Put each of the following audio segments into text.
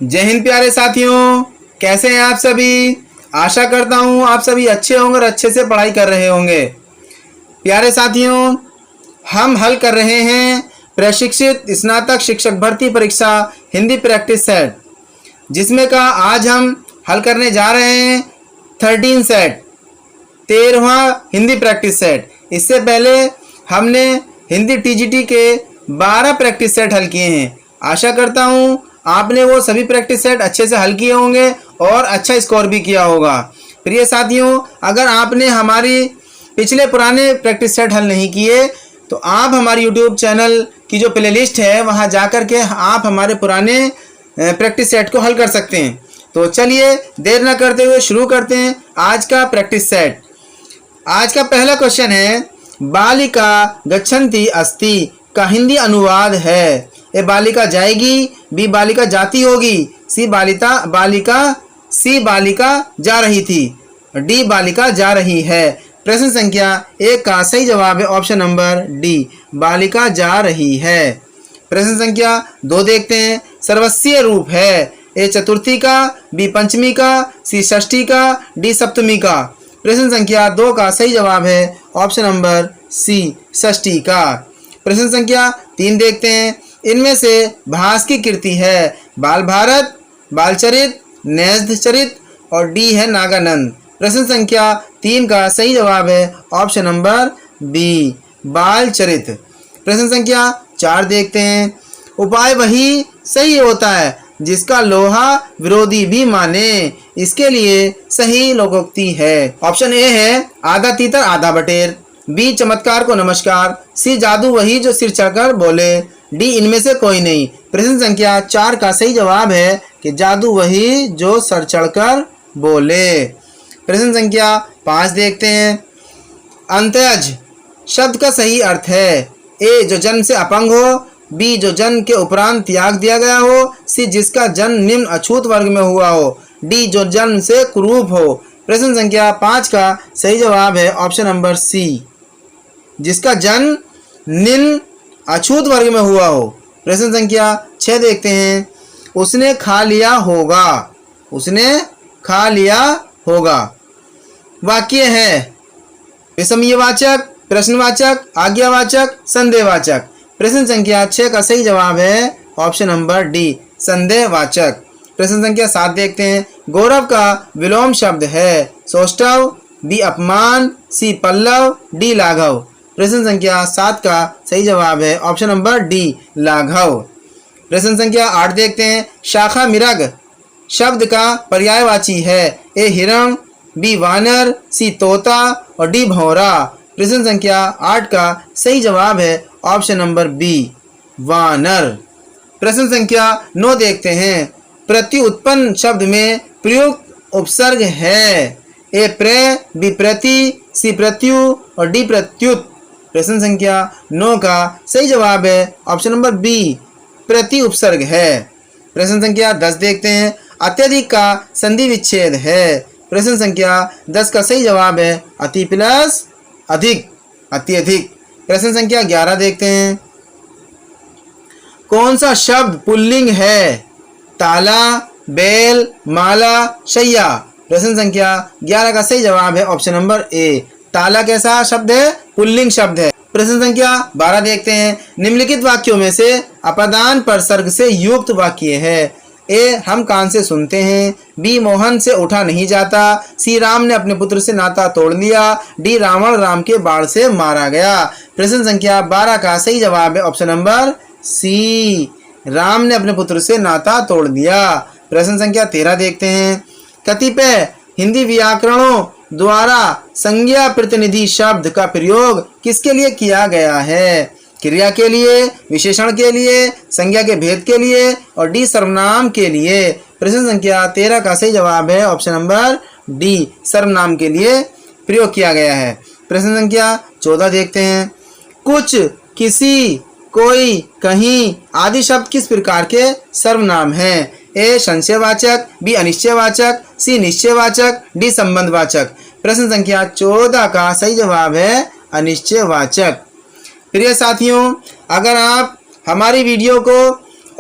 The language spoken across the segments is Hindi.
जय हिंद प्यारे साथियों, कैसे हैं आप सभी। आशा करता हूं आप सभी अच्छे होंगे और अच्छे से पढ़ाई कर रहे होंगे। प्यारे साथियों, हम हल कर रहे हैं प्रशिक्षित स्नातक शिक्षक भर्ती परीक्षा हिंदी प्रैक्टिस सेट, जिसमें का आज हम हल करने जा रहे हैं 13 सेट, 13वां हिंदी प्रैक्टिस सेट। इससे पहले हमने हिंदी टीजीटी के 12 प्रैक्टिस सेट हल किए हैं। आशा करता हूं आपने वो सभी प्रैक्टिस सेट अच्छे से हल किए होंगे और अच्छा स्कोर भी किया होगा। प्रिय साथियों, अगर आपने हमारी पिछले पुराने प्रैक्टिस सेट हल नहीं किए तो आप हमारे यूट्यूब चैनल की जो प्लेलिस्ट है वहां जाकर के आप हमारे पुराने प्रैक्टिस सेट को हल कर सकते हैं। तो चलिए देर न करते हुए शुरू करते हैं आज का प्रैक्टिस सेट। आज का पहला क्वेश्चन है, बालिका गच्छन्ति अस्ति का हिंदी अनुवाद है। ए बालिका जाएगी, बी बालिका जाती होगी, सी बालिका जा रही थी, डी बालिका जा रही है। प्रश्न संख्या 1 का सही जवाब है ऑप्शन नंबर डी, बालिका जा रही है। प्रश्न संख्या 2 देखते हैं, सर्वस्वीय रूप है। ए चतुर्थी का, बी पंचमी का, सी षष्ठी का, डी सप्तमी का। प्रश्न संख्या 2 का सही जवाब है ऑप्शन नंबर सी, षष्ठी का। प्रश्न संख्या 3 देखते हैं, इनमें से भास की कृति है। बाल भारत, बालचरित, न्यासचरित और डी है नागानंद। प्रश्न संख्या 3 का सही जवाब है ऑप्शन नंबर बी, बालचरित। प्रश्न संख्या 4 देखते हैं, उपाय वही सही होता है जिसका लोहा विरोधी भी माने, इसके लिए सही लोकोक्ति है। ऑप्शन ए है आधा तीतर आधा बटेर, बी चमत्कार को नमस्कार, सी जादू वही जो सिर चढ़कर बोले, डी इनमें से कोई नहीं। प्रश्न संख्या 4 का सही जवाब है कि जादू वही जो सर चढ़कर बोले। प्रश्न संख्या 5 देखते हैं, अंत्यज शब्द का सही अर्थ है। ए जो जन्म से अपंग हो, बी जो जन्म के उपरांत त्याग दिया गया हो, सी जिसका जन्म निम्न अछूत वर्ग में हुआ हो, डी जो जन्म से कुरूप हो। प्रश्न संख्या 5 का सही जवाब है ऑप्शन नंबर सी, जिसका जन्म निम्न अछूत वर्ग में हुआ हो। प्रश्न संख्या 6 देखते हैं, उसने खा लिया होगा, उसने खा लिया होगा। वाक्य है विषमयवाचक, प्रश्नवाचक, आज्ञावाचक, संदेहवाचक। प्रश्न संख्या 6 का सही जवाब है ऑप्शन नंबर डी, संदेहवाचक। प्रश्न संख्या 7 देखते हैं, गौरव का विलोम शब्द है। सौष्ठव, बी अपमान, सी पल्लव, डी लाघव। प्रश्न संख्या 7 का सही जवाब है ऑप्शन नंबर डी, लाघव। प्रश्न संख्या 8 देखते हैं, शाखा मिरग शब्द का पर्यायवाची है। ए हिरण, बी वानर, सी तोता और डी भौरा। प्रश्न संख्या 8 का सही जवाब है ऑप्शन नंबर बी, वानर। प्रश्न संख्या 9 देखते हैं, प्रत्युत्पन्न शब्द में प्रयुक्त उपसर्ग है। ए प्र, बी प्रति, सी प्रत्यु और डी प्रत्युत। प्रश्न संख्या 9 का सही जवाब है ऑप्शन नंबर बी, प्रति उपसर्ग है। प्रश्न संख्या 10 देखते हैं, अत्यधिक का संधि विच्छेद है। प्रश्न संख्या 10 का सही जवाब है अति प्लस अधिक, अत्यधिक। प्रश्न संख्या 11 देखते हैं, कौन सा शब्द पुल्लिंग है। ताला, बैल, माला, शैया। प्रश्न संख्या 11 का सही जवाब है ऑप्शन नंबर ए, ताला कैसा शब्द है, पुल्लिंग शब्द है। प्रश्न संख्या 12 देखते हैं, निम्नलिखित वाक्यों में से अपदान पर सर्ग से युक्त वाक्य है। ए हम कान से सुनते हैं, बी मोहन से उठा नहीं जाता, सी राम ने अपने पुत्र से नाता तोड़ लिया, डी रावण राम के बाण से मारा गया। प्रश्न संख्या 12 का सही जवाब है ऑप्शन नंबर सी, राम ने अपने पुत्र से नाता तोड़ दिया। प्रश्न संख्या 13 देखते हैं, कतिपय हिंदी व्याकरणों द्वारा संज्ञा प्रतिनिधि शब्द का प्रयोग किसके लिए किया गया है। क्रिया के लिए, विशेषण के लिए, संज्ञा के भेद के लिए और डी सर्वनाम के लिए। प्रश्न संख्या 13 का सही जवाब है ऑप्शन नंबर डी, सर्वनाम के लिए प्रयोग किया गया है। प्रश्न संख्या 14 देखते हैं, कुछ, किसी, कोई, कहीं आदि शब्द किस प्रकार के सर्वनाम हैं। ए संशयवाचक, बी अनिश्चयवाचक, सी निश्चयवाचक, डी संबंधवाचक। प्रश्न संख्या 14 का सही जवाब है अनिश्चयवाचक। प्रिय साथियों, अगर आप हमारी वीडियो को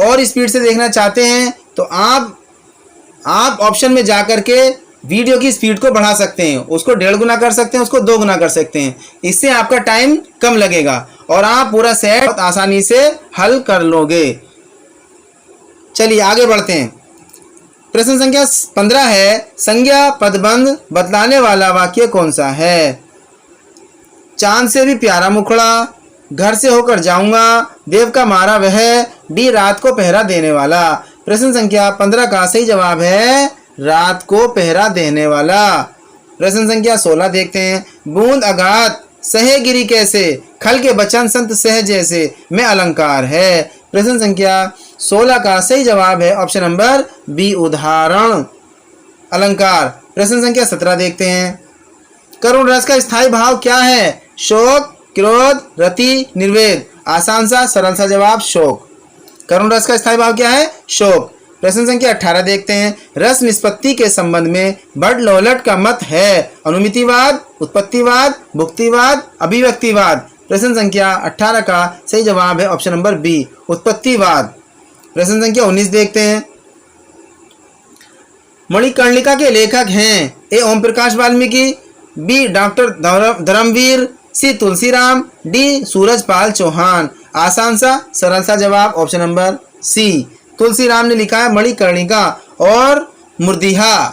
और स्पीड से देखना चाहते हैं तो आप ऑप्शन में जा कर के वीडियो की स्पीड को बढ़ा सकते हैं, उसको 1.5 गुना कर सकते हैं, उसको 2 गुना कर सकते हैं। इससे आपका टाइम कम लगेगा और आप पूरा सेट बहुत आसानी से हल कर लोगे। चलिए आगे बढ़ते हैं। प्रश्न संख्या 15 है, संज्ञा पदबंध बतलाने वाला वाक्य कौन सा है? चांद से भी प्यारा मुखड़ा, घर से होकर जाऊंगा, देव का मारा वह, डी रात को पहरा देने वाला। प्रश्न संख्या 15 का सही जवाब है रात को पहरा देने वाला। प्रश्न संख्या 16 देखते हैं। बूंद अगाध सहे गिरी कैसे, खल के बचन संत सह जैसे, में अलंकार है। प्रश्न संख्या 16 का सही जवाब है ऑप्शन नंबर बी, उदाहरण अलंकार। प्रश्न संख्या 17 देखते हैं। करुण रस का स्थायी भाव क्या है? शोक, क्रोध, रति, निर्वेद। आसान सा सरल सा जवाब शोक। करुण रस का स्थायी भाव क्या है? शोक। प्रश्न संख्या 18 देखते हैं। रस निष्पत्ति के संबंध में बर्डलॉट का मत है? अनुमितिवाद, उत्पत्तिवाद, भुक्तिवाद, अभिव्यक्तिवाद। प्रश्न संख्या 18 का सही जवाब है ऑप्शन नंबर बी, उत्पत्तिवाद। प्रश्न संख्या 19 देखते हैं। मणिकर्णिका के लेखक हैं? ए ओम प्रकाश वाल्मीकि, बी डॉक्टर धर्मवीर, सी तुलसीराम, डी सूरजपाल चौहान। आसान सा सरल सा जवाब ऑप्शन नंबर सी, तुलसीराम ने लिखा है मणिकर्णिका और मुर्दिहा।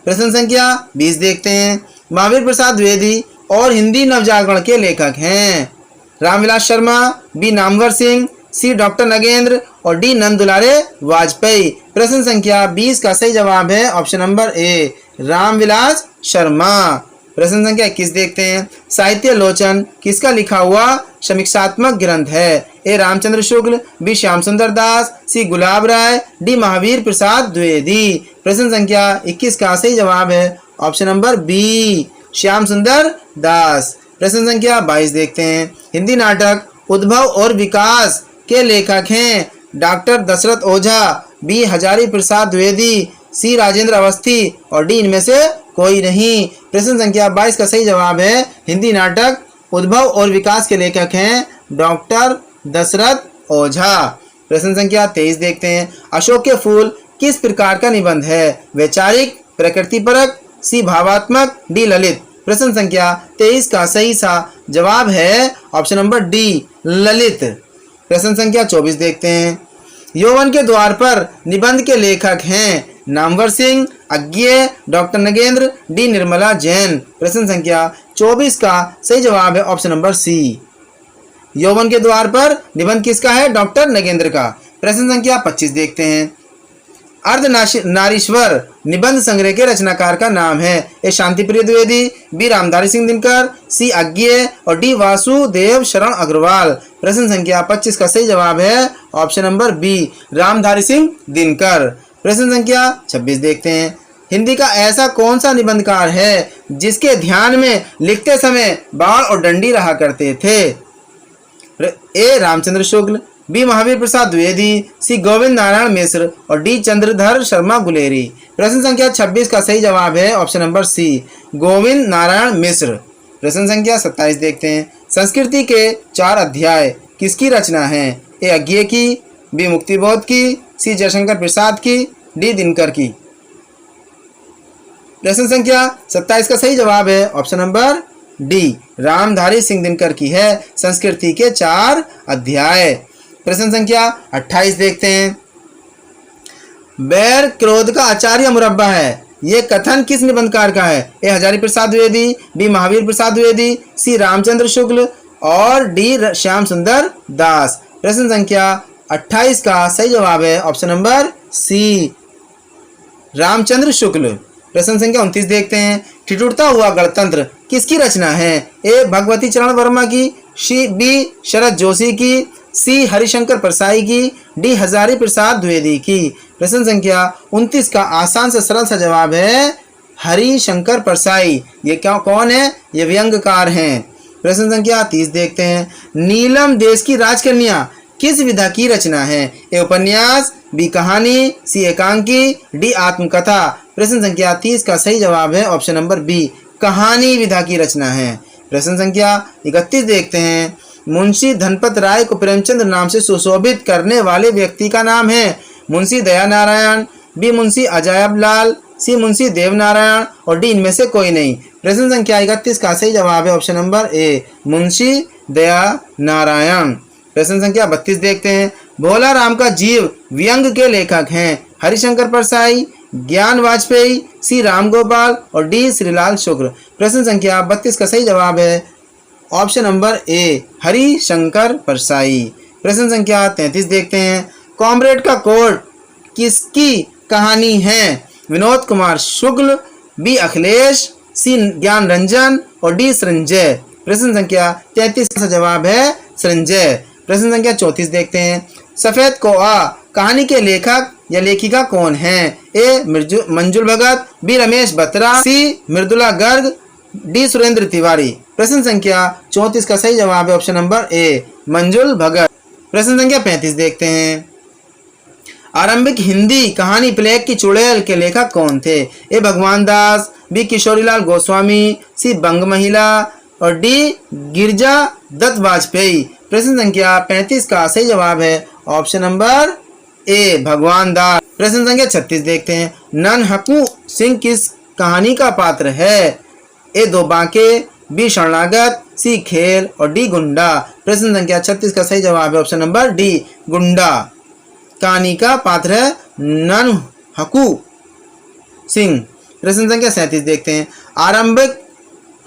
प्रश्न संख्या 20 देखते हैं। महावीर प्रसाद द्विवेदी और हिंदी नवजागरण के लेखक हैं? रामविलास शर्मा, बी नामवर सिंह, सी डॉक्टर नगेंद्र और डी नंदुलारे वाजपेयी। प्रश्न संख्या 20 का सही जवाब है option number A, Ramvilas Sharma. प्रश्न संख्या 21 देखते हैं। साहित्य लोचन किसका लिखा हुआ समीक्षात्मक ग्रंथ है? ए रामचंद्र शुक्ल, बी श्याम सुंदर दास, सी गुलाब राय, डी महावीर प्रसाद द्विवेदी। प्रश्न संख्या 21 का सही जवाब है ऑप्शन नंबर बी, श्याम सुंदर दास। प्रश्न संख्या 22 देखते हैं। हिंदी नाटक उद्भव और विकास के लेखक हैं? डॉक्टर दशरथ ओझा, बी हजारी प्रसाद द्विवेदी, सी राजेंद्र अवस्थी और डी इनमें से कोई नहीं। प्रश्न संख्या 22 का सही जवाब है हिंदी नाटक उद्भव और विकास के लेखक हैं डॉक्टर दशरथ ओझा। प्रश्न संख्या 23 देखते हैं। अशोक के फूल किस प्रकार का निबंध है? वैचारिक, प्रकृतिपरक, सी भावात्मक, डी ललित। प्रश्न संख्या 23 का सही सा जवाब है ऑप्शन नंबर डी, ललित। प्रश्न संख्या 24 देखते हैं। यौवन के द्वार पर निबंध के लेखक हैं? नामवर सिंह, अज्ञेय, डॉक्टर नगेंद्र, डी निर्मला जैन। प्रश्न संख्या 24 का सही जवाब है ऑप्शन नंबर सी, यौवन के द्वार पर निबंध किसका है? डॉक्टर नगेंद्र का। प्रश्न संख्या 25 देखते हैं। अर्ध नारीश्वर निबंध संग्रह के रचनाकार का नाम है? ए शांतिप्रिय द्विवेदी, बी रामधारी सिंह दिनकर, सी अज्ञेय और डी वासुदेव शरण अग्रवाल। प्रश्न संख्या 25 का सही जवाब है option number B, Ramdhari Singh Dinkar. प्रश्न संख्या 26 देखते हैं। हिंदी का ऐसा कौन सा निबंधकार है जिसके ध्यान में लिखते समय बाण और डंडी रहा करते थे? ए रामचंद्र शुक्ल, बी महावीर प्रसाद द्विवेदी, सी गोविंद नारायण मिश्र और डी चंद्रधर शर्मा गुलेरी। प्रश्न संख्या 26 का सही जवाब है option number C, Govind Narayan Mishra. प्रश्न संख्या 27 देखते हैं। संस्कृति के 4 अध्याय किसकी रचना है? ए अज्ञेय की, बी मुक्तिबोध की, सी जयशंकर प्रसाद की, डी दिनकर की। प्रश्न संख्या 27 का सही जवाब है option number D, Ramdhari Singh Dinkar की है संस्कृति के 4 अध्याय। प्रश्न संख्या 28 देखते हैं। बैर क्रोध का आचार्य मुरब्बा है, ये कथन किस निबंधकार का है? ए हजारी प्रसाद द्विवेदी, बी महावीर प्रसाद द्विवेदी, सी रामचंद्र शुक्ल और डी श्याम सुंदर दास। प्रश्न संख्या 28 का सही जवाब है ऑप्शन नंबर सी, रामचंद्र शुक्ल। प्रश्न संख्या 29 देखते हैं। ठिठुरता हुआ गणतंत्र किसकी रचना है? ए भगवती चरण वर्मा की, बी शरद जोशी की, सी हरिशंकर परसाई की, डी हजारी प्रसाद द्विवेदी की। प्रश्न संख्या 29 का आसान से सरल सा जवाब है हरिशंकर परसाई। ये क्या कौन है? ये व्यंग्यकार हैं। प्रश्न संख्या 30 देखते हैं। नीलम देश की राजकन्या किस विधा की रचना है? ए उपन्यास, बी कहानी, सी एकांकी, डी आत्मकथा। प्रश्न संख्या 30 का सही जवाब है ऑप्शन नंबर बी, कहानी विधा की रचना है। प्रश्न संख्या 31 देखते हैं। मुंशी धनपत राय को प्रेमचंद नाम से सुशोभित करने वाले व्यक्ति का नाम है? मुंशी दया नारायण, बी मुंशी अजायब लाल, सी मुंशी देव नारायण और डी इनमें से कोई नहीं। प्रश्न संख्या 31 का सही जवाब है ऑप्शन नंबर ए, मुंशी दया नारायण। प्रश्न संख्या 32 देखते हैं। भोला राम का जीव व्यंग के लेखक हैं हरिशंकर परसाई, ज्ञान वाजपेयी, सी राम गोपाल और डी श्रीलाल शुक्र। प्रश्न संख्या 32 का सही जवाब है option number A, Harishankar Parsai. प्रश्न संख्या 33 देखते हैं। कॉमरेड का कोड किसकी कहानी है? विनोद कुमार शुक्ल, बी अखिलेश, सी ज्ञान रंजन और डी संजय। प्रश्न संख्या 33 का जवाब है संजय। प्रश्न संख्या 34 देखते हैं। सफेद कोआ कहानी के लेखक या लेखिका कौन है? ए मंजुल भगत, बी रमेश बत्रा, सी मृदुला गर्ग, डी सुरेंद्र तिवारी। प्रश्न संख्या 34 का सही जवाब है ऑप्शन नंबर ए, मंजुल भगत। प्रश्न संख्या 35 देखते हैं। आरंभिक हिंदी कहानी प्लेग की चुड़ैल के लेखक कौन थे? ए भगवान दास, बी किशोरीलाल गोस्वामी, सी बंग महिला और डी गिरजा दत्त वाजपेयी। प्रश्न संख्या 35 का सही जवाब है ऑप्शन नंबर ए, भगवान दास। प्रश्न संख्या 36 देखते हैं। नन हकू सिंह किस कहानी का पात्र है? ए दो बांके, बी शरणागत, सी खेल और डी गुंडा। प्रश्न संख्या 36 का सही जवाब है ऑप्शन नंबर डी, गुंडा। कहानी का पात्र है नन हकू सिंह। प्रश्न संख्या 37 देखते हैं। आरंभिक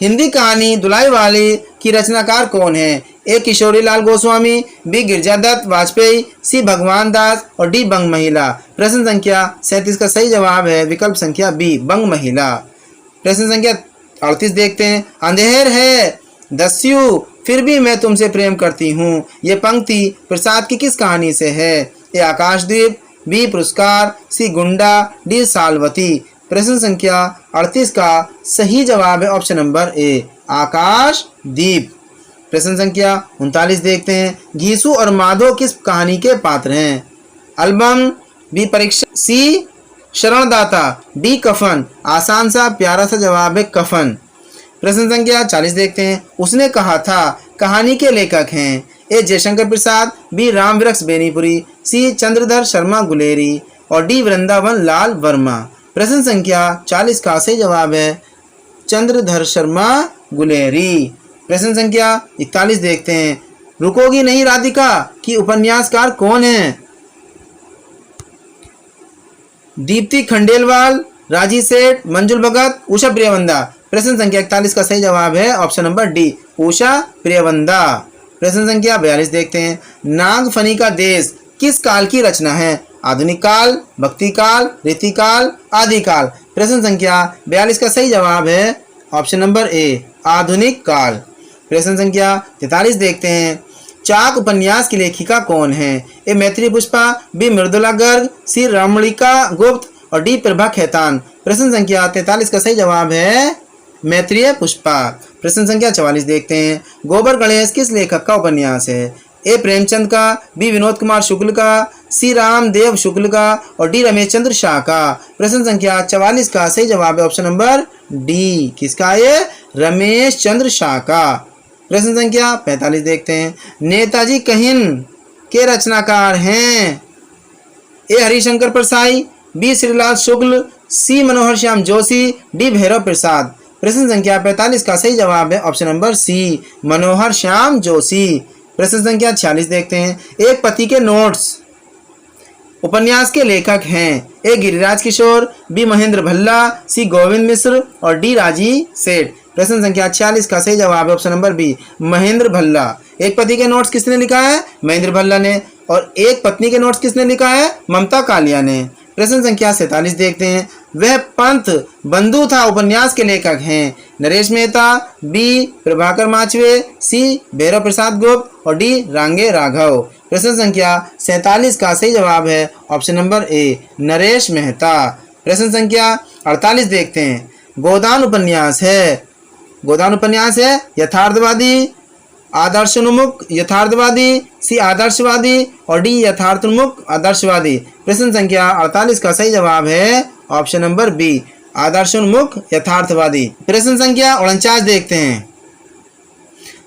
हिंदी कहानी दुलाई वाली की रचनाकार कौन है? ए किशोरीलाल गोस्वामी, बी गिरजादत्त वाजपेयी, सी भगवान दास और डी बंग महिला। प्रश्न संख्या 37 का सही जवाब है विकल्प संख्या बी, बंग महिला। प्रश्न संख्या 38 देखते हैं। अंधेर है दस्यु फिर भी मैं तुमसे प्रेम करती हूँ, ये पंक्ति प्रसाद की किस कहानी से है? ए आकाशदीप, बी पुरस्कार, सी गुंडा, डी सालवती। प्रश्न संख्या 38 का सही जवाब है ऑप्शन नंबर ए, आकाशदीप। प्रश्न संख्या 39 देखते हैं। घीसू और माधो किस कहानी के पात्र हैं? एल्बम, बी परीक्षा, सी शरणदाता, डी कफन। आसान सा प्यारा सा जवाब है कफन। प्रश्न संख्या 40 देखते हैं। उसने कहा था कहानी के लेखक हैं? ए जयशंकर प्रसाद, बी राम वृक्ष बेनीपुरी, सी चंद्रधर शर्मा गुलेरी और डी वृंदावन लाल वर्मा। प्रश्न संख्या 40 का सही जवाब है चंद्रधर शर्मा गुलेरी। प्रश्न संख्या 41 देखते हैं। रुकोगी नहीं राधिका की उपन्यासकार कौन है? दीप्ति खंडेलवाल, राजी सेठ, मंजुल भगत, उषा प्रियवंदा। प्रश्न संख्या 41 का सही जवाब है option number D, Usha Priyamvada. प्रश्न संख्या 42 देखते हैं। नागफनी का देश किस काल की रचना है? आधुनिक काल, भक्ति काल, रीतिकाल, आदिकाल। प्रश्न संख्या 42 का सही जवाब है ऑप्शन नंबर ए, आधुनिक काल। प्रश्न संख्या 43 देखते हैं। चाक उपन्यास की लेखिका कौन है? ए मैत्री पुष्पा, बी मृदुला गर्ग, सी रमणिका गुप्त और डी प्रभा खेतान। प्रश्न संख्या 43 का सही जवाब है मैत्रीय पुष्पा। प्रश्न संख्या 44 देखते हैं। गोबर गणेश किस लेखक का उपन्यास है? ए प्रेमचंद का, बी विनोद कुमार शुक्ल का, सी रामदेव शुक्ल का और डी रमेश चंद्र शाह का। प्रश्न संख्या 44 का सही जवाब है ऑप्शन नंबर डी, किसका? ये रमेश चंद्र शाह का। प्रश्न संख्या 45 देखते हैं। नेताजी कहिन के रचनाकार हैं? ए हरिशंकर परसाई, बी श्रीलाल शुक्ल, सी मनोहर श्याम जोशी, डी भैरव प्रसाद। प्रश्न संख्या 45 का सही जवाब है ऑप्शन नंबर सी, मनोहर श्याम जोशी। प्रश्न संख्या 46 देखते हैं। एक पति के नोट्स उपन्यास के लेखक हैं? ए गिरिराज किशोर, बी महेंद्र भल्ला, सी गोविंद मिश्र और डी राजी सेठ। प्रश्न संख्या 46 का सही जवाब है option number B, Mahendra Bhalla. एक पति के नोट्स किसने लिखा है? महेंद्र भल्ला ने। और एक पत्नी के नोट्स किसने लिखा है? ममता कालिया ने। प्रश्न संख्या 47 देखते हैं। वह पंथ बंधु था उपन्यास के लेखक हैं? नरेश मेहता, बी प्रभाकर माचवे, सी भैरव प्रसाद गुप्त और डी रांगे राघव। प्रश्न संख्या 47 का सही जवाब है option number A, Naresh Mehta. प्रश्न संख्या 48 देखते हैं। गोदान उपन्यास है? गोदान उपन्यास है यथार्थवादी, आदर्शोन्मुख यथार्थवादी, सी आदर्शवादी और डी यथार्थोन्मुख आदर्शवादी। प्रश्न संख्या 48 का सही जवाब है ऑप्शन नंबर बी, आदर्शोन्मुख यथार्थवादी। प्रश्न संख्या 49 देखते हैं।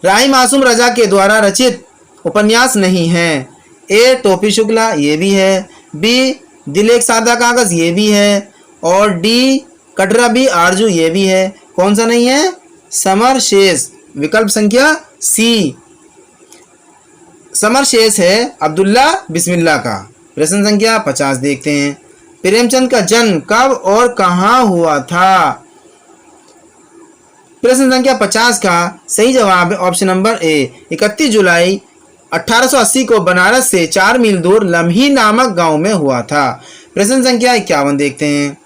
राही मासूम रजा के द्वारा रचित उपन्यास नहीं है? ए टोपी शुक्ला, ये भी है, बी दिल एक सादा कागज, ये भी है। और डी कटरा बी आरजू, ये भी है। कौन सा नहीं है? समर शेष। विकल्प संख्या सी समर शेष है अब्दुल्ला बिस्मिल्लाह का। प्रश्न संख्या 50 देखते हैं। प्रेमचंद का जन्म कब और कहां हुआ था? प्रश्न संख्या 50 का सही जवाब है ऑप्शन नंबर ए 31 जुलाई 1880 को बनारस से 4 मील दूर लम्ही नामक गांव में हुआ था। प्रश्न संख्या 51 देखते हैं।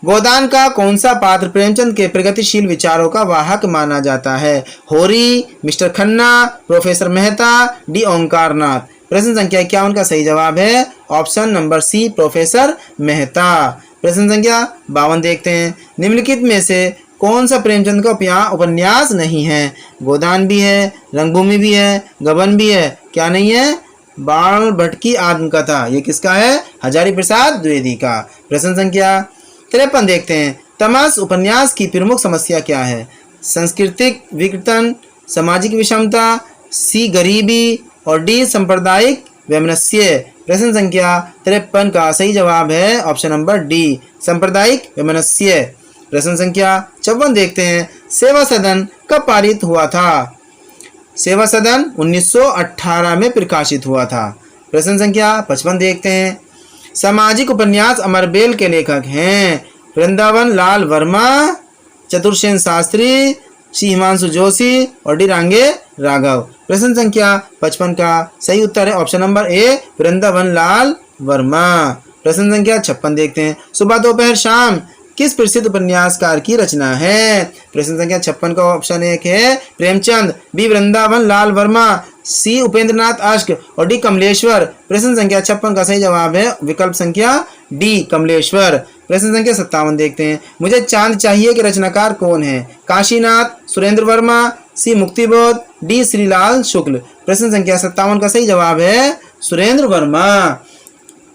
गोदान का कौन सा पात्र प्रेमचंद के प्रगतिशील विचारों का वाहक माना जाता है? Hori, mister Khanna, professor Mehta, D Onkarnath. प्रश्न संख्या 51 का सही जवाब है option number C professor Mehta. प्रश्न संख्या 52 देखते हैं। निम्नलिखित में से कौन सा प्रेमचंद का उपन्यास नहीं है? गोदान भी है, रंगभूमि भी है, गबन भी है, क्या नहीं है? बाण भट्ट की आत्मकथा। ये किसका है? हजारी प्रसाद द्विवेदी का। प्रश्न संख्या 53 देखते हैं। तमस उपन्यास की प्रमुख समस्या क्या है? सांस्कृतिक विकृतन, सामाजिक विषमता, सी गरीबी और डी सांप्रदायिक वैमनस्य। प्रश्न संख्या 53 का सही जवाब है ऑप्शन नंबर डी सांप्रदायिक वैमनस्य। प्रश्न संख्या 54 देखते हैं। सेवा सदन कब पारित हुआ था? सेवा सदन 1918 में प्रकाशित हुआ था। प्रश्न संख्या 55 देखते हैं। सामाजिक उपन्यास अमरबेल के लेखक हैं? वृंदावन लाल वर्मा, चतुर्सेन शास्त्री, सी हिमांशु जोशी और डी रांगे राघव। प्रश्न संख्या 55 का सही उत्तर है option number A Vrindavan Lal Verma. प्रश्न संख्या 56 देखते हैं। सुबह दोपहर शाम किस प्रसिद्ध उपन्यासकार की रचना है? प्रश्न संख्या 56 का ऑप्शन एक है प्रेमचंद, बी वृंदावन लाल वर्मा, सी उपेंद्रनाथ अश्क और डी कमलेश्वर। प्रश्न संख्या 56 का सही जवाब है विकल्प संख्या डी कमलेश्वर। प्रश्न संख्या 57 देखते हैं। मुझे चांद चाहिए के रचनाकार कौन है? काशीनाथ, सुरेंद्र वर्मा, सी मुक्तिबोध, डी श्रीलाल शुक्ल। प्रश्न संख्या 57 का सही जवाब है सुरेंद्र वर्मा।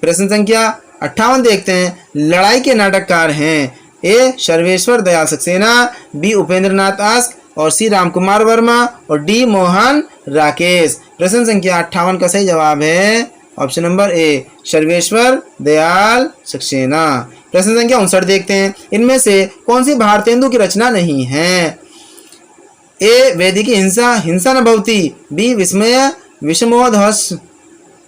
प्रश्न संख्या 58 देखते हैं। लड़ाई के नाटककार हैं? ए सर्वेश्वर दयाल सक्सेना, बी उपेंद्रनाथ अश्क और सी रामकुमार वर्मा और डी मोहन राकेश। प्रश्न संख्या 58 का सही जवाब है option number A Sarveshwar Dayal Saxena. प्रश्न संख्या 59 देखते हैं। इनमें से कौन सी भारतेंदु की रचना नहीं है? ए वैदिकी हिंसा हिंसा न भवती, बी विस्मय विषमोधस,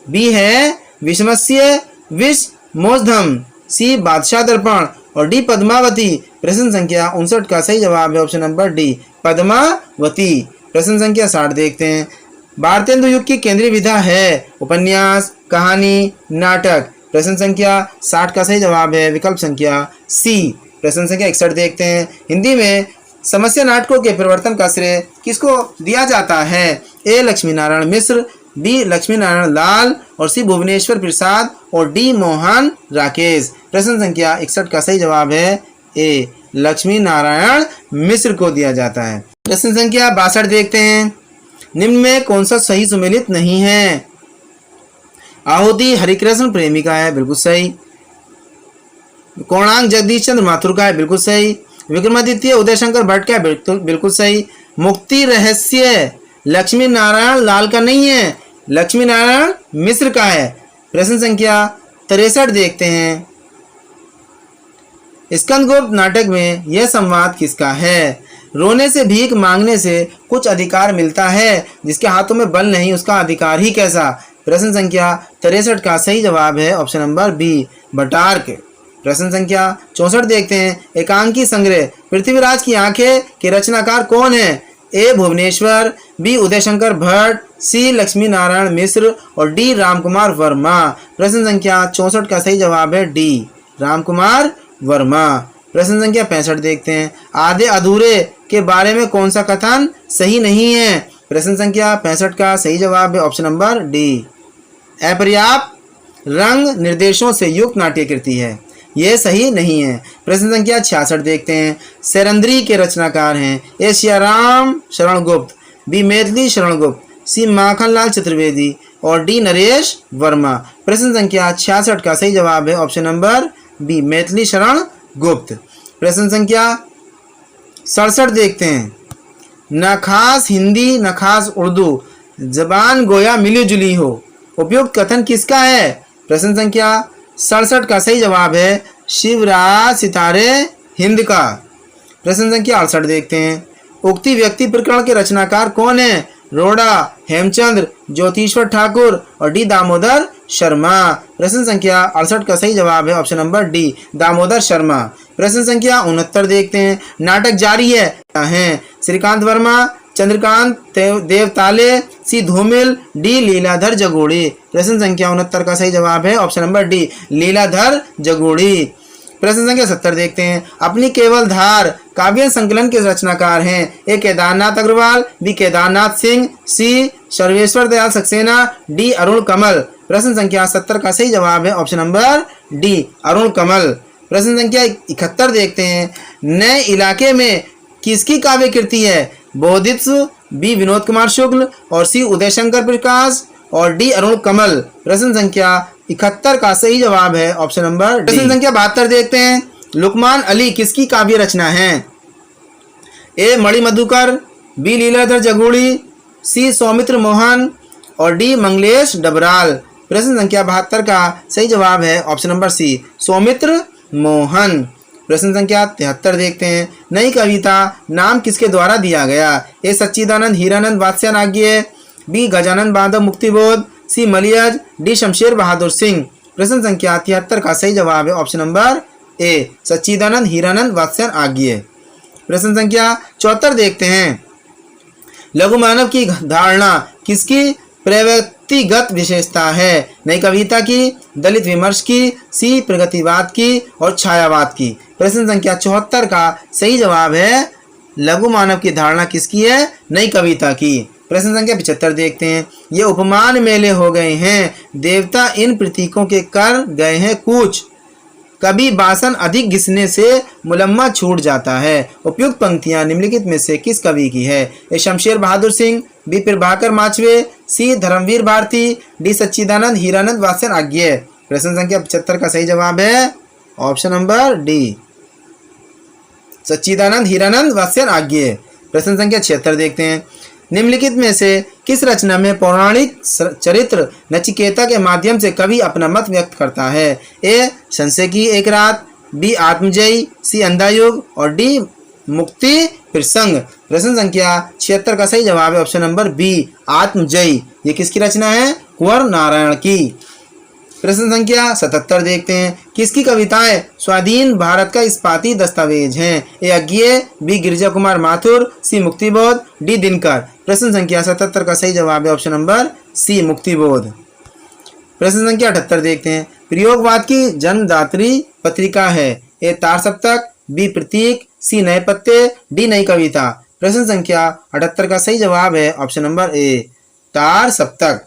बी है विषमस्य विष मोजधम, सी बादशाह दर्पण और डी पद्मावती। प्रश्न संख्या 59 का सही जवाब है ऑप्शन नंबर डी पद्मावती। प्रश्न संख्या 60 देखते हैं। भारतेंदु युग की केंद्रीय विधा है? उपन्यास, कहानी, नाटक। प्रश्न संख्या 60 का सही जवाब है विकल्प संख्या सी। प्रश्न संख्या 61 देखते हैं। हिंदी में समस्या नाटकों के परिवर्तन का श्रेय किसको दिया जाता है? ए लक्ष्मी नारायण मिश्र, बी लक्ष्मी नारायण लाल और सी भुवनेश्वर प्रसाद और डी मोहन राकेश। प्रश्न संख्या 61 का सही जवाब है ए लक्ष्मी नारायण मिश्र को दिया जाता है। प्रश्न संख्या 62 देखते हैं। निम्न में कौन सा सही सुमेलित नहीं है? आहुति हरिकृष्ण प्रेमी का है, बिल्कुल सही। कोणांक जगदीश चंद्र माथुर का है, बिल्कुल सही। विक्रमादित्य उदयशंकर भट्ट का है, बिल्कुल सही। मुक्ति रहस्य लक्ष्मी नारायण लाल का नहीं है, लक्ष्मी नारायण मिश्र का है। प्रश्न संख्या 63 देखते हैं। स्कंदगुप्त नाटक में यह संवाद किसका है? रोने से भीख मांगने से कुछ अधिकार मिलता है, जिसके हाथों में बल नहीं उसका अधिकार ही कैसा। प्रश्न संख्या 63 का सही जवाब है ऑप्शन नंबर बी बटार्क। प्रश्न संख्या 64 देखते हैं। एकांकी संग्रह पृथ्वीराज की आंखें के रचनाकार कौन है? ए भुवनेश्वर, बी उदयशंकर भट्ट, सी लक्ष्मी नारायण मिश्र और डी रामकुमार वर्मा। प्रश्न संख्या 64 का सही जवाब है डी रामकुमार वर्मा। प्रश्न संख्या 65 देखते हैं। आधे अधूरे के बारे में कौन सा कथन सही नहीं है? प्रश्न संख्या 65 का सही जवाब है ऑप्शन नंबर डी अपर्याप्त रंग निर्देशों से युक्त नाट्यकृति है, यह सही नहीं है। प्रश्न संख्या 66 देखते हैं। सेरंद्री के रचनाकार हैं? ए सियाराम शरण गुप्त, बी मैथिली शरण गुप्त, सी माखनलाल चतुर्वेदी और डी नरेश वर्मा। प्रश्न संख्या 66 का सही जवाब है option number B Maithili Sharan Gupt. प्रश्न संख्या 67 देखते हैं। न खास हिंदी न खास उर्दू, जबान गोया मिली जुली हो, उपयुक्त कथन किसका है? प्रश्न संख्या 67 का सही जवाब है शिवराज सितारे हिंद का। प्रश्न संख्या 68 देखते हैं। उक्ति व्यक्ति प्रकरण के रचनाकार कौन है? रोड़ा, हेमचंद्र, ज्योतिश्वर ठाकुर और डी दामोदर शर्मा। प्रश्न संख्या 68 का सही जवाब है option number D Damodar Sharma. प्रश्न संख्या 69 देखते हैं। नाटक जारी है श्रीकांत वर्मा, चंद्रकांत देवताले, सी धूमिल, डी लीलाधर जगोड़ी। प्रश्न संख्या 69 का सही जवाब है option number D Leeladhar Jagudi. प्रश्न संख्या 70 देखते हैं। अपनी केवल धार काव्य संकलन के रचनाकार हैं? ए केदारनाथ अग्रवाल, बी केदारनाथ सिंह, सी सर्वेश्वर दयाल सक्सेना, डी अरुण कमल। प्रश्न संख्या 70 का सही जवाब है ऑप्शन नंबर डी अरुण कमल। प्रश्न संख्या 71 देखते हैं। नए इलाके में किसकी काव्य कृति है? बोधित्व, बी विनोद कुमार शुक्ल और सी उदय शंकर प्रकाश और डी अरुण कमल। प्रश्न संख्या 71 का सही जवाब है ऑप्शन नंबर डी। प्रश्न संख्या 72 देखते हैं। लुकमान अली किसकी काव्य रचना है? ए मणि मधुकर, बी लीलाधर जगोड़ी, सी सौमित्र मोहन और डी मंगलेश डबराल। प्रश्न संख्या 72 का सही जवाब है option number C Saumitra Mohan. प्रश्न संख्या 73 देखते हैं। नई कविता नाम किसके द्वारा दिया गया? ए सच्चिदानंद हीरानंद वात्स्यायन, बी गजानन बांधव मुक्तिबोध, सी मलियज, डी शमशेर बहादुर सिंह। प्रश्न संख्या 73 का सही जवाब है ऑप्शन नंबर ए सच्चिदानंद हीरानंद वात्स्यायन। प्रश्न संख्या 74 देखते हैं। लघु मानव की धारणा किसकी प्रव्यक्तिगत विशेषता है? नई कविता की, दलित विमर्श की, सी प्रगतिवाद की और छायावाद की। प्रश्न संख्या 74 का सही जवाब है लघु मानव की धारणा किसकी है? नई कविता की। प्रश्न संख्या 75 देखते हैं। ये उपमान मेले हो गए हैं, देवता इन प्रतीकों के कर गए हैं कूच, कभी बासन अधिक घिसने से मुलम्मा छूट जाता है। उपयुक्त पंक्तियां निम्नलिखित में से किस कवि की है? ए शमशेर बहादुर सिंह, बी प्रभाकर माचवे, सी धर्मवीर भारती, डी सच्चिदानंद हीरानंद वात्स्यायन। प्रश्न संख्या 75 का सही जवाब है ऑप्शन नंबर डी सच्चिदानंद हीरानंद वात्स्यायन। प्रश्न संख्या 76 देखते हैं। निम्नलिखित में से किस रचना में पौराणिक चरित्र नचिकेता के माध्यम से कवि अपना मत व्यक्त करता है? ए संशय की एक रात, बी आत्मजयी, सी अंधायुग और डी मुक्ति प्रसंग। प्रश्न संख्या 76 का सही जवाब है ऑप्शन नंबर बी आत्मजयी। ये किसकी रचना है? कुंवर नारायण की। प्रश्न संख्या 77 देखते हैं। किसकी कविताएं स्वाधीन भारत का इस्पाती दस्तावेज हैं? ए अज्ञेय, बी गिरिजा कुमार माथुर, सी मुक्तिबोध, डी दिनकर। प्रश्न संख्या 77 का सही जवाब है ऑप्शन नंबर सी मुक्तिबोध। प्रश्न संख्या 78 देखते हैं। प्रयोगवाद की जन्मदात्री पत्रिका है? ए तार सप्तक, बी प्रतीक, सी नए पत्ते, डी नई कविता। प्रश्न संख्या 78 का सही जवाब है ऑप्शन नंबर ए तार सप्तक।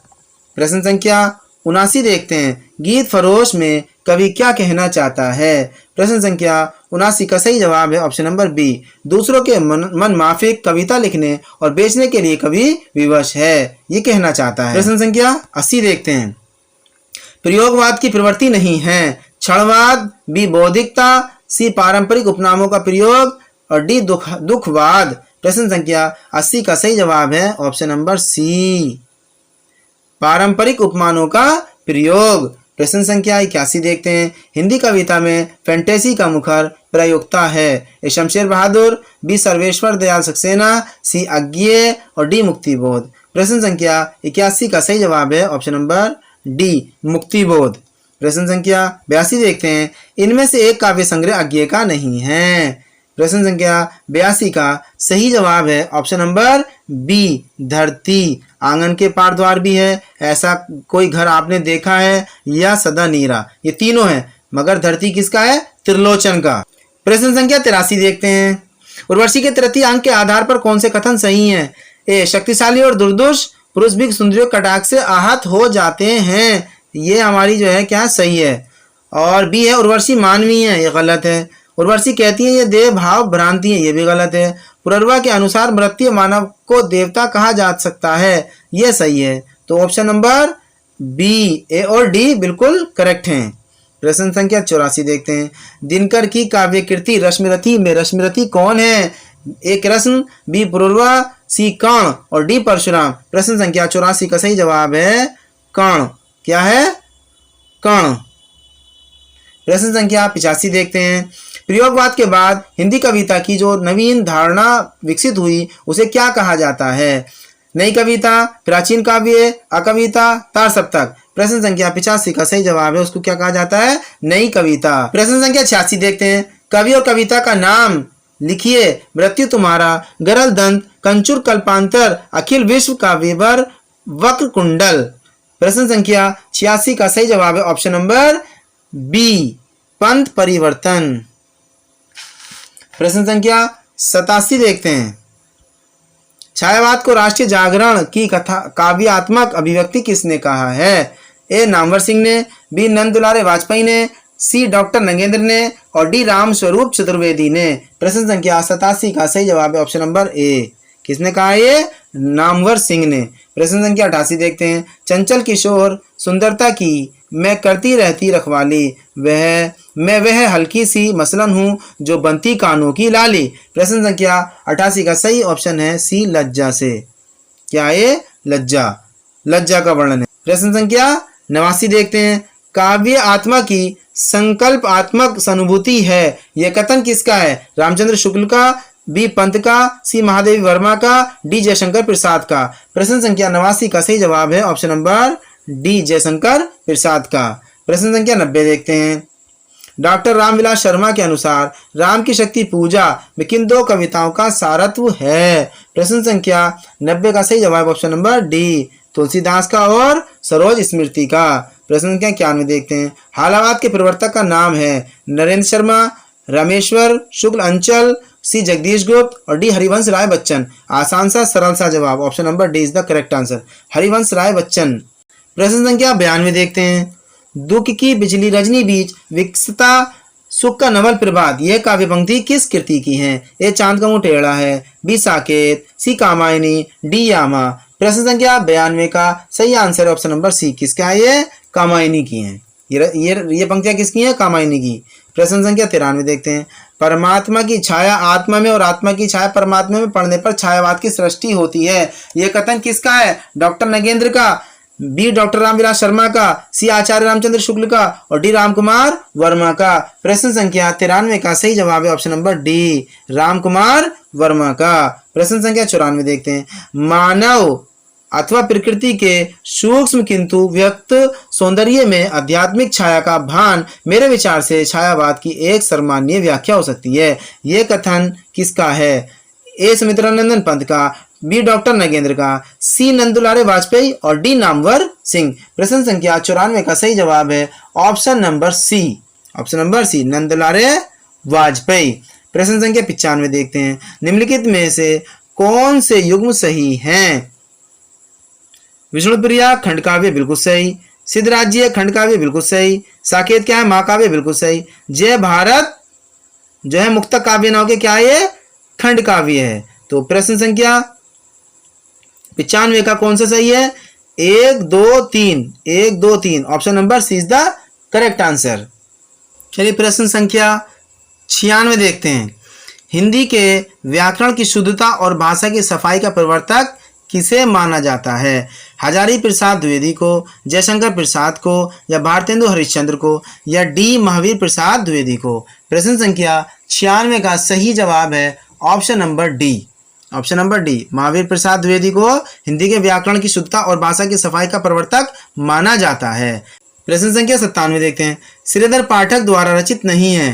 प्रश्न संख्या 79 देखते हैं। गीत फरोश में कवि क्या कहना चाहता है? प्रश्न संख्या 79 का सही जवाब है ऑप्शन नंबर बी दूसरों के मन माफिक कविता लिखने और बेचने के लिए कवि विवश है, ये कहना चाहता है। प्रश्न संख्या 80 देखते हैं। प्रयोगवाद की प्रवृत्ति नहीं है? क्षणवाद, बी बौद्धिकता, सी पारंपरिक उपनामों का प्रयोग और डी दुखवाद। प्रश्न संख्या 80 का सही जवाब है ऑप्शन नंबर सी पारंपरिक उपमानों का प्रयोग। प्रश्न संख्या 81 देखते हैं। हिंदी कविता में फैंटेसी का मुखर प्रयोक्ता है? ए शमशेर बहादुर, बी सर्वेश्वर दयाल सक्सेना, सी अज्ञेय और डी मुक्तिबोध। प्रश्न संख्या 81 का सही जवाब है ऑप्शन नंबर डी मुक्तिबोध। प्रश्न संख्या 82 देखते हैं। इनमें से एक काव्य संग्रह अज्ञेय का नहीं है? प्रश्न संख्या 82 का सही जवाब है ऑप्शन नंबर बी धरती। आंगन के पार द्वार भी है, ऐसा कोई घर आपने देखा है, या सदा नीरा, ये तीनों हैं, मगर धरती किसका है? त्रिलोचन का। प्रश्न संख्या 83 देखते हैं। उर्वशी के तृतीय अंक के आधार पर कौन से कथन सही हैं? ए शक्तिशाली और दुर्दुष पुरुष भी सुंदरियों कटाक्ष से आहत हो जाते हैं, ये हमारी जो है क्या सही है। और बी है उर्वशी मानवीय है, ये गलत है। उर्वशी कहती है ये देह भाव भ्रांति है, ये भी गलत है। पुरर्वा के अनुसार मृत्यु मानव को देवता कहा जा सकता है, ये सही है। तो ऑप्शन नंबर बी ए और डी बिल्कुल करेक्ट हैं। प्रश्न संख्या 84 देखते हैं। दिनकर की काव्य कृति रश्मिरथी में रश्मिरथी कौन है? ए कृष्ण, बी पुरर्वा, सी कर्ण और डी परशुराम। प्रश्न संख्या 84 का सही जवाब है कर्ण। क्या है? कण। प्रश्न संख्या 85 देखते हैं। प्रयोगवाद के बाद हिंदी कविता की जो नवीन धारणा विकसित हुई उसे क्या कहा जाता है? नई कविता, प्राचीन काव्य, अकविता, तार सप्तक। प्रश्न संख्या 85 का सही जवाब है उसको क्या कहा जाता है? नई कविता। प्रश्न संख्या 86 देखते हैं। कवि और कविता का नाम लिखिए। मृत्यु तुम्हारा, गरल दंत, कंचुर कल्पांतर, अखिल विश्व का विवर, वक्र कुंडल। प्रश्न संख्या 86 का सही जवाब है ऑप्शन नंबर बी, पंथ परिवर्तन। प्रश्न संख्या 87 देखते हैं। छायावाद को राष्ट्रीय जागरण की कथा काव्यात्मक अभिव्यक्ति किसने कहा है? ए नामवर सिंह ने, बी नंद दुलारे वाजपेयी ने, सी डॉक्टर नगेंद्र ने और डी राम स्वरूप चतुर्वेदी ने। प्रश्न संख्या 87 का सही जवाब है ऑप्शन नंबर ए। किसने कहा? ये नामवर सिंह ने। प्रश्न संख्या 88 देखते हैं। चंचल किशोर सुंदरता की मैं करती रहती रखवाली, वह हल्की सी मसलन हूँ जो बनती कानों की लाली। प्रश्न संख्या 88 का सही ऑप्शन है सी, लज्जा से। क्या ये? लज्जा, लज्जा का वर्णन है। प्रश्न संख्या 89 देखते हैं। काव्य आत्मा की संकल्पात्मक सनुभूति है, यह कथन किसका है? रामचंद्र शुक्ल का, बी पंत का, सी महादेवी वर्मा का, डी जयशंकर प्रसाद का। प्रश्न संख्या 89 का सही जवाब है option number D, Jaishankar Prasad का। प्रश्न संख्या 90 देखते हैं। डॉक्टर रामविलास शर्मा के अनुसार राम की शक्ति पूजा में किन दो कविताओं का सारत्व है? प्रश्न संख्या 90 का सही जवाब ऑप्शन नंबर डी, तुलसीदास का और सरोज स्मृति का। प्रश्न संख्या 91 देखते हैं। हालावाद के प्रवर्तक का नाम है? नरेंद्र शर्मा, रामेश्वर शुक्ल अंचल, सी जगदीश गुप्त और डी हरिवंश राय बच्चन। आसान सा सरल सा जवाब option number D is the correct answer, Harivansh Rai Bachchan. प्रश्न संख्या 92 देखते हैं। दुख की बिजली रजनी बीच विकसता सुख का नवल प्रभात, यह काव्य पंक्ति किस कृति की है? ए चांद का मुंह टेढ़ा है, बी साकेत, सी कामायनी, डी यामा। प्रश्न संख्या 92 का सही आंसर ऑप्शन नंबर सी, किसका है? ये कामायनी की है। ये पंक्तियां किसकी हैं? कामायनी की। प्रश्न संख्या 93 देखते हैं। परमात्मा की छाया आत्मा में और आत्मा की छाया परमात्मा में पड़ने पर छायावाद की सृष्टि होती है, यह कथन किसका है? डॉक्टर नगेंद्र का, बी डॉक्टर रामविलास शर्मा का, सी आचार्य रामचंद्र शुक्ल का और डी रामकुमार वर्मा का। प्रश्न संख्या 93 का सही जवाब है option number D, Ramkumar Verma का। प्रश्न संख्या 94 देखते हैं। मानव अथवा प्रकृति के सूक्ष्म किंतु व्यक्त सौंदर्य में आध्यात्मिक छाया का भान मेरे विचार से छायावाद की एक सर्वमान्य व्याख्या हो सकती है, यह कथन किसका है? ए सुमित्रानंदन पंत का, बी डॉक्टर नगेंद्र का, सी नंदुलारे वाजपेयी और डी नामवर सिंह। प्रश्न संख्या 94 का सही जवाब है option number C, option number C, Nanddulare Vajpeyi. प्रश्न संख्या 95 देखते हैं। निम्नलिखित में से कौन से युग्म सही हैं? विष्णुप्रिया खंड काव्य बिल्कुल सही, सिद्धराज्य खंड काव्य बिल्कुल सही, साकेत क्या है? महाकाव्य बिल्कुल सही, जय भारत जो है मुक्तक काव्य नाव के क्या है? ये खंड काव्य है। तो प्रश्न संख्या 95 का कौन सा सही है? 1 2 3, 1 2 3, option number C is the correct answer. चलिए प्रश्न संख्या 96 देखते हैं। हिंदी के व्याकरण की शुद्धता और भाषा की सफाई का प्रवर्तक किसे माना जाता है? हजारी प्रसाद द्विवेदी को, जयशंकर प्रसाद को, या भारतेंदु हरिश्चंद्र को, या डी महावीर प्रसाद द्विवेदी को। प्रश्न संख्या 96 का सही जवाब है option number D, option number D, Mahavir Prasad Dwivedi को हिंदी के व्याकरण की शुद्धता और भाषा की सफाई का प्रवर्तक माना जाता है। प्रश्न संख्या 97 देखते हैं। श्रीधर पाठक द्वारा रचित नहीं है?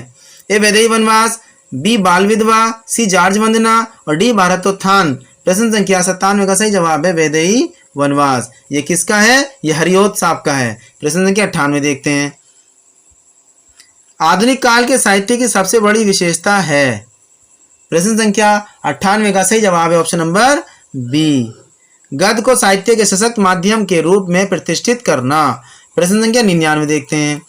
ए वैदेही वनवास, बी बाल विधवा, सी जार्ज वंदना और डी भारतोत्थान। प्रश्न संख्या 97 का सही जवाब है वैदेही वनवास। ये किसका है? ये हरिओत साहब का है। प्रश्न संख्या 98 देखते हैं। आधुनिक काल के साहित्य की सबसे बड़ी विशेषता है? प्रश्न संख्या 98 का सही जवाब है ऑप्शन नंबर बी, गद्य को साहित्य के सशक्त माध्यम के रूप में प्रतिष्ठित करना। प्रश्न संख्या 99 देखते हैं।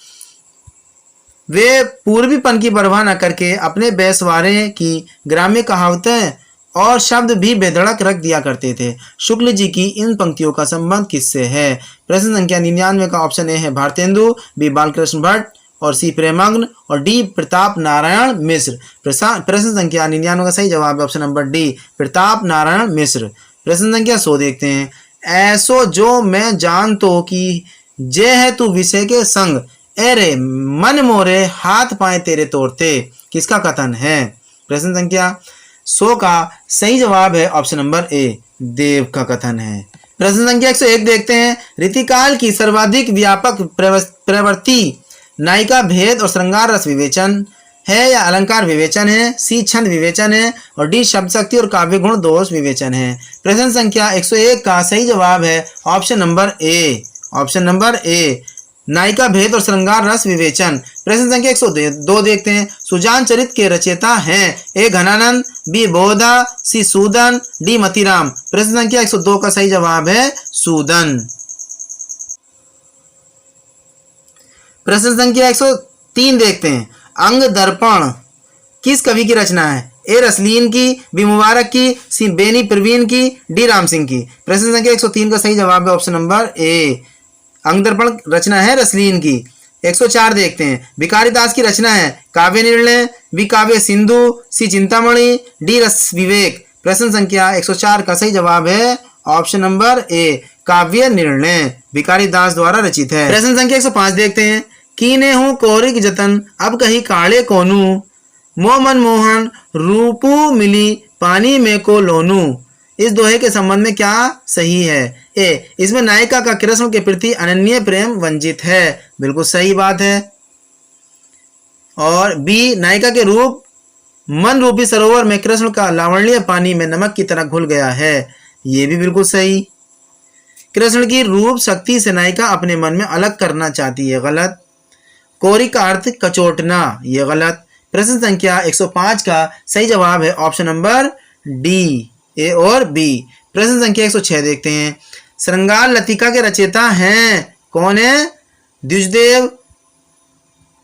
वे पूर्वीपन की परवाह न करके अपने बेसवारे की ग्राम्य कहावतें और शब्द भी बेधड़क रख दिया करते थे। शुक्ल जी की इन पंक्तियों का संबंध किससे है? प्रश्न संख्या 99 का ऑप्शन ए है भारतेंदु, बी बालकृष्ण भट्ट और सी प्रेमग्न और डी प्रताप नारायण मिश्र। प्रश्न संख्या 99 का सही जवाब है option number D, Pratap Narayan Mishra. प्रश्न संख्या 100 देखते हैं। ऐसो जो मैं जान तो कि जे है तू विषय के संग, अरे मन मोरे हाथ पाए तेरे तोड़ते, किसका कथन है? प्रश्न संख्या 100 का सही जवाब है ऑप्शन नंबर ए, देव का कथन है। प्रश्न संख्या 101 देखते हैं। रीतिकाल की सर्वाधिक व्यापक प्रवृत्ति नायिका भेद और श्रृंगार रस विवेचन है या अलंकार विवेचन है, सी छंद विवेचन है और डी शब्द शक्ति और काव्य गुण दोष विवेचन है। प्रश्न संख्या 101 का सही जवाब है option number A, option number A, नायिका भेद और श्रृंगार रस विवेचन। प्रश्न संख्या 102 देखते हैं। सुजान चरित के रचयिता हैं, ए घनानंद, बी बोधा, सी सूदन, डी मतीराम। प्रश्न संख्या 102 का सही जवाब है सूदन। प्रश्न संख्या 103 देखते हैं। अंग दर्पण किस कवि की रचना है? ए रसलीन की, बी मुबारक की, सी बेनी प्रवीण की, डी राम सिंह की। प्रश्न संख्या 103 का सही जवाब है ऑप्शन नंबर ए, अंग दर्पण रचना है रसलीन की। 104 देखते हैं। भिखारी दास की रचना है, काव्य निर्णय, बी काव्य सिंधु, सी चिंतामणि, डी रस विवेक। प्रश्न संख्या 104 का सही जवाब है ऑप्शन नंबर ए, काव्य निर्णय, भिखारी दास द्वारा रचित है। प्रश्न संख्या 105 देखते हैं। कीने हूँ कोरिक जतन अब कहीं काले कोनू, मोह मन मोहन रूपू मिली पानी में को लोनू। इस दोहे के संबंध में क्या सही है? ए, इसमें नायिका का कृष्ण के प्रति अनन्य प्रेम वंचित है, बिल्कुल सही बात है। और बी, नायिका के रूप मन रूपी सरोवर में कृष्ण का लावण्य पानी में नमक की तरह घुल गया है, ये भी बिल्कुल सही। कृष्ण की रूप शक्ति से नायिका अपने मन में अलग करना चाहती है, गलत। कोरी का अर्थ कचोटना, ये गलत। प्रश्न संख्या 105 का सही जवाब है ऑप्शन नंबर डी, ए और बी। प्रश्न संख्या 106 देखते हैं। श्रृंगार लतिका के रचयिता हैं, कौन है? द्विजदेव,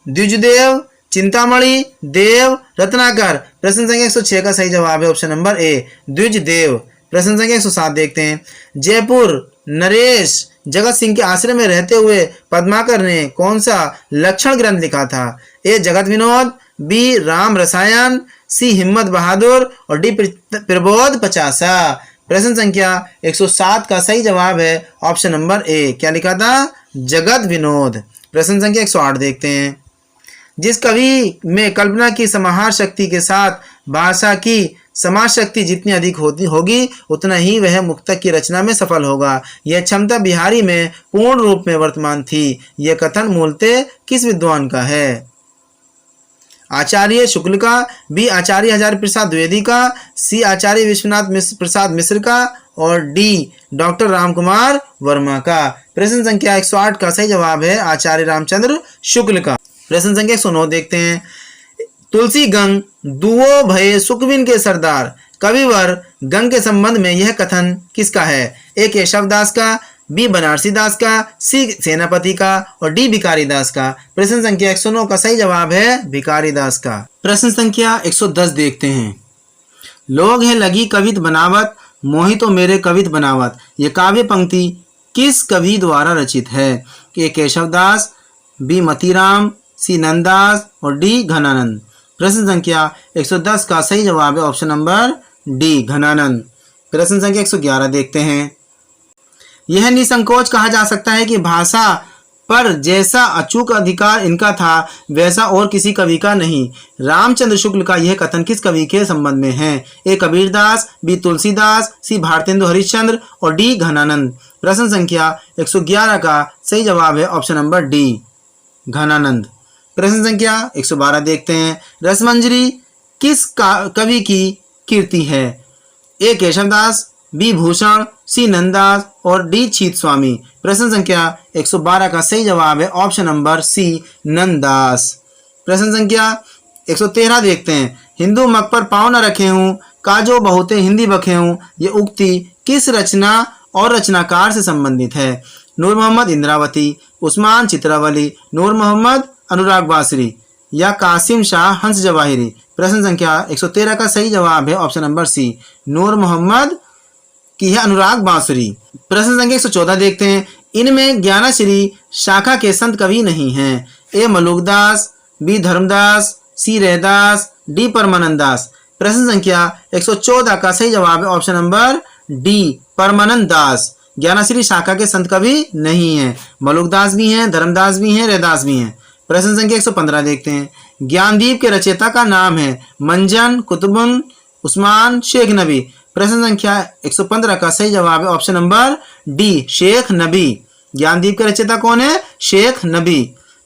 द्विजदेव, चिंतामणि, देव, रत्नाकर। प्रश्न संख्या 106 का सही जवाब है ऑप्शन नंबर ए, द्विजदेव। प्रश्न संख्या 107 देखते हैं। जयपुर नरेश जगत सिंह के आश्रय में रहते हुए पद्माकर ने कौन सा लक्षण ग्रंथ लिखा था? ए जगत विनोद, बी राम रसायन, सी हिम्मत बहादुर और डी प्रबोध पचासा। प्रश्न संख्या 107 का सही जवाब है ऑप्शन नंबर ए, क्या लिखा था? जगत विनोद। प्रश्न संख्या 108 देखते हैं। जिस कवि में कल्पना की समाहार शक्ति के साथ भाषा की समाज शक्ति जितनी अधिक होगी उतना ही वह मुक्तक की रचना में सफल होगा। यह क्षमता बिहारी में पूर्ण रूप में वर्तमान थी। यह कथन मूलतः किस विद्वान का है? आचार्य शुक्ल का, बी आचार्य हजारी प्रसाद द्विवेदी का, सी आचार्य विश्वनाथ प्रसाद मिश्र का और डी डॉक्टर रामकुमार वर्मा का। प्रश्न संख्या 108 का सही जवाब है आचार्य रामचंद्र शुक्ल का। प्रश्न संख्या 109 देखते हैं। तुलसी गंग दुओ भये सुखविन के सरदार, कविवर गंग के संबंध में यह कथन किसका है? ए केशव दास का, बी बनारसी दास का, सी सेनापति का और डी भिखारी दास का। प्रश्न संख्या 109 का सही जवाब है भिखारी दास का। प्रश्न संख्या 110 देखते हैं। लोग हैं लगी कवित बनावत, मोहि तो मेरे कवित बनावत, ये काव्य पंक्ति किस कवि द्वारा रचित है? ए केशव दास, बी मतीराम, सी नंददास और डी घनानंद। प्रश्न संख्या 110 का सही जवाब है ऑप्शन नंबर डी घनानंद। प्रश्न संख्या 111 देखते हैं। यह निसंकोच कहा जा सकता है कि भाषा पर जैसा अचूक अधिकार इनका था वैसा और किसी कवि का नहीं। रामचंद्र शुक्ल का यह कथन किस कवि के संबंध में है? ए कबीरदास, बी तुलसीदास, सी भारतेंदु हरिश्चंद्र और डी घनानंद। प्रश्न संख्या 111 का सही जवाब है ऑप्शन नंबर डी घनानंद। प्रश्न संख्या 112 देखते हैं। रसमंजरी किस कवि की कीर्ति है? ए केशवदास, बी भूषण, सी नंददास और डी छीत स्वामी। प्रश्न संख्या 112 का सही जवाब है ऑप्शन नंबर सी नंददास। प्रश्न संख्या 113 देखते हैं। हिंदू मग पर पाँव न रखे हूँ, काजो बहुते हिंदी बखे हूँ, ये उक्ति किस रचना और रचनाकार से संबंधित है? नूर मोहम्मद इंद्रावती, उस्मान चित्रावली, नूर मोहम्मद अनुराग बासरी या कासिम शाह हंस जवाहिरी। प्रश्न संख्या 113 का सही जवाब है ऑप्शन नंबर सी नूर मोहम्मद की है अनुराग बांसुरी। प्रश्न संख्या 114 देखते हैं। इनमें ज्ञानाश्री शाखा के संत कवि नहीं हैं। ए मलुकदास, बी धर्मदास, सी रहदास, डी परमानंद दास। प्रश्न संख्या 114 का सही जवाब है ऑप्शन नंबर डी परमानंद दास। ज्ञानाश्री शाखा के संत कवि नहीं है। मलुकदास भी हैं, धर्मदास भी हैं, रैदास भी हैं। प्रश्न संख्या 115 देखते हैं। ज्ञानदीप के रचयिता का नाम है मंजन, कुतुबुन, उस्मान, शेख नबी। प्रश्न संख्या 115 का सही जवाब है ऑप्शन नंबर डी, शेख नबी। ज्ञानदीप के रचयिता कौन है? शेख नबी।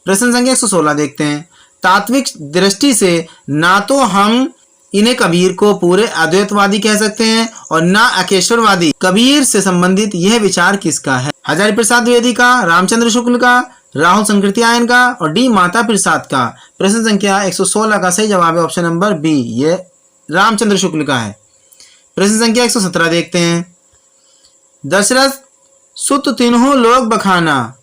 प्रश्न संख्या 116 देखते हैं। तात्विक दृष्टि से ना तो हम इन्हें कबीर को पूरे अद्वैतवादी कह सकते हैं और ना अकेश्वरवादी। कबीर से संबंधित यह विचार किसका है? हजारी प्रसाद द्विवेदी का, रामचंद्र शुक्ल का, राहुल संकृत्यायन का और डी माता प्रसाद का। प्रश्न संख्या 116 का सही जवाब है ऑप्शन नंबर बी, ये रामचंद्र शुक्ल का है। प्रश्न संख्या 117 देखते हैं। दशरथ सुत तिन्हों लोग बखाना,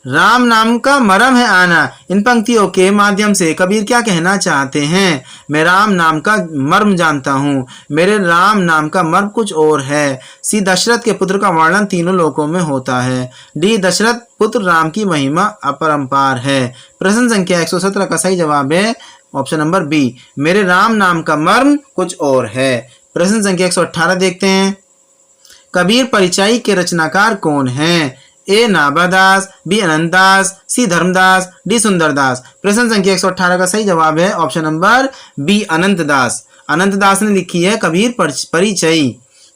राम नाम का मरम है आना। इन पंक्तियों के माध्यम से कबीर क्या कहना चाहते हैं? मैं राम नाम का मर्म जानता हूँ, मेरे राम नाम का मर्म कुछ और है। सी दशरथ के पुत्र का वर्णन तीनों लोकों में होता है। डी दशरथ पुत्र राम की महिमा अपरंपार है। प्रश्न संख्या 117 का सही जवाब है ऑप्शन नंबर बी, मेरे राम नाम का मर्म कुछ और है। प्रश्न संख्या 118 देखते हैं। कबीर परिचय के रचनाकार कौन हैं? A Nabhadas, B Anantdas, C Dharmdas, D Sundardas. प्रश्न संख्या 118 का सही जवाब है option number B, Anantdas. Anantdas ने लिखी है कबीर परिचय।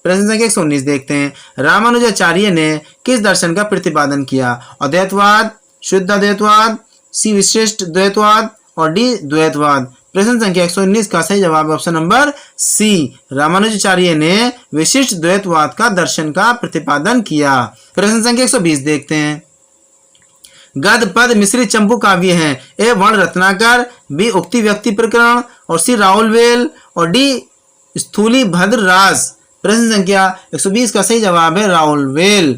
प्रश्न संख्या 119 देखते हैं। रामानुजाचार्य ने किस दर्शन का प्रतिपादन किया? अद्वैतवाद, शुद्ध अद्वैतवाद, सी विशिष्ट द्वैतवाद और डी द्वैतवाद। प्रश्न संख्या 119 का सही जवाब है ऑप्शन नंबर सी, रामानुजाचार्य ने विशिष्ट द्वैतवाद का दर्शन का प्रतिपादन किया। प्रश्न संख्या 120 देखते हैं। गद पद मिश्रित चंपू काव्य हैं। ए वर्ण रत्नाकर, बी उक्ति व्यक्ति प्रकरण और सी राहुलवेल और डी स्थूली भद्रराज। प्रश्न संख्या 120 का सही जवाब है राहुलवेल।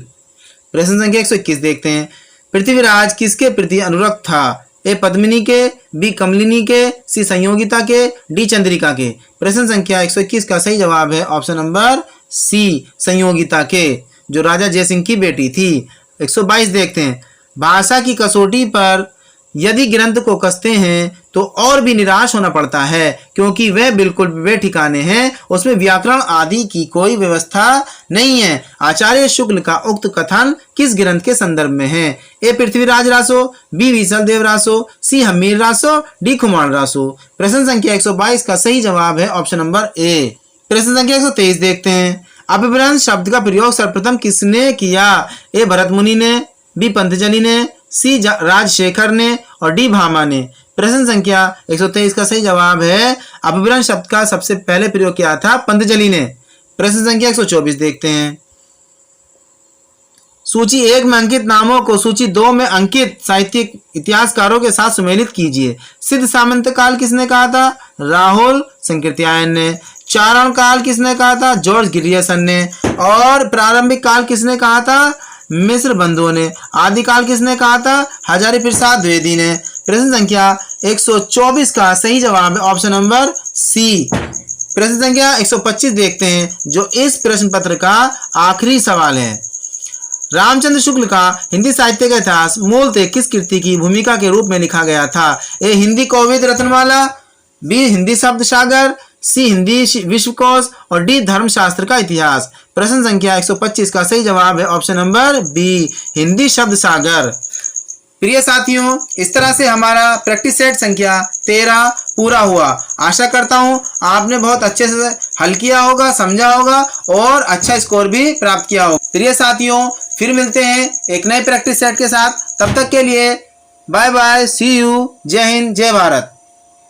प्रश्न संख्या 121 देखते हैं। पृथ्वीराज किसके प्रति अनुरक्त था? ए पद्मिनी के, बी कमलिनी के, सी संयोगिता के, डी चंद्रिका के। प्रश्न संख्या 121 का सही जवाब है ऑप्शन नंबर सी, संयोगिता के, जो राजा जयसिंह की बेटी थी। 122 देखते हैं। भाषा की कसौटी पर यदि ग्रंथ को कसते हैं तो और भी निराश होना पड़ता है, क्योंकि वह बिल्कुल बेठिकाने हैं, उसमें व्याकरण आदि की कोई व्यवस्था नहीं है। आचार्य शुक्ल का उक्त कथन किस ग्रंथ के संदर्भ में है? ए पृथ्वीराज रासो, बी विसल देव रासो, सी हमीर रासो, डी कुमार रासो। प्रश्न संख्या 122 का सही जवाब है ऑप्शन नंबर ए। प्रश्न संख्या 123 देखते हैं। अपभ्रंश शब्द का प्रयोग सर्वप्रथम किसने किया? ए भरत मुनि ने, बी पंतजलि ने, सी राजशेखर ने और डी भामा ने। प्रश्न संख्या 123 का सही जवाब है अपभ्रंश शब्द का सबसे पहले प्रयोग किया था पंतजलि ने। प्रश्न संख्या 124 देखते हैं। सूची 1 में अंकित नामों को सूची 2 में अंकित साहित्यिक इतिहासकारों के साथ सुमेलित कीजिए। सिद्ध सामंत काल किसने कहा था? राहुल संकृत्यायन ने। चारण काल किसने कहा था? जॉर्ज ग्रियर्सन ने। और प्रारंभिक काल किसने कहा था? मिस्र बंधुओं ने। आदिकाल किसने कहा था? हजारी प्रसाद द्विवेदी ने। प्रश्न संख्या 124 का सही जवाब है ऑप्शन नंबर सी। प्रश्न संख्या 125 देखते हैं, जो इस प्रश्न पत्र का आखिरी सवाल है। रामचंद्र शुक्ल का हिंदी साहित्य का इतिहास मूलतः किस कृति की भूमिका के रूप में लिखा गया था? ए हिंदी कोविद रत्नमाला, बी हिंदी शब्द सागर, सी हिंदी विश्वकोश और डी धर्मशास्त्र का इतिहास। प्रश्न संख्या 125 का सही जवाब है ऑप्शन नंबर बी, हिंदी शब्द सागर। प्रिय साथियों, इस तरह से हमारा प्रैक्टिस सेट संख्या 13 पूरा हुआ। आशा करता हूँ आपने बहुत अच्छे से हल किया होगा, समझा होगा और अच्छा स्कोर भी प्राप्त किया होगा। प्रिय साथियों, फिर मिलते हैं एक नए प्रैक्टिस सेट के साथ। तब तक के लिए बाय बाय, सी यू, जय हिंद, जय भारत।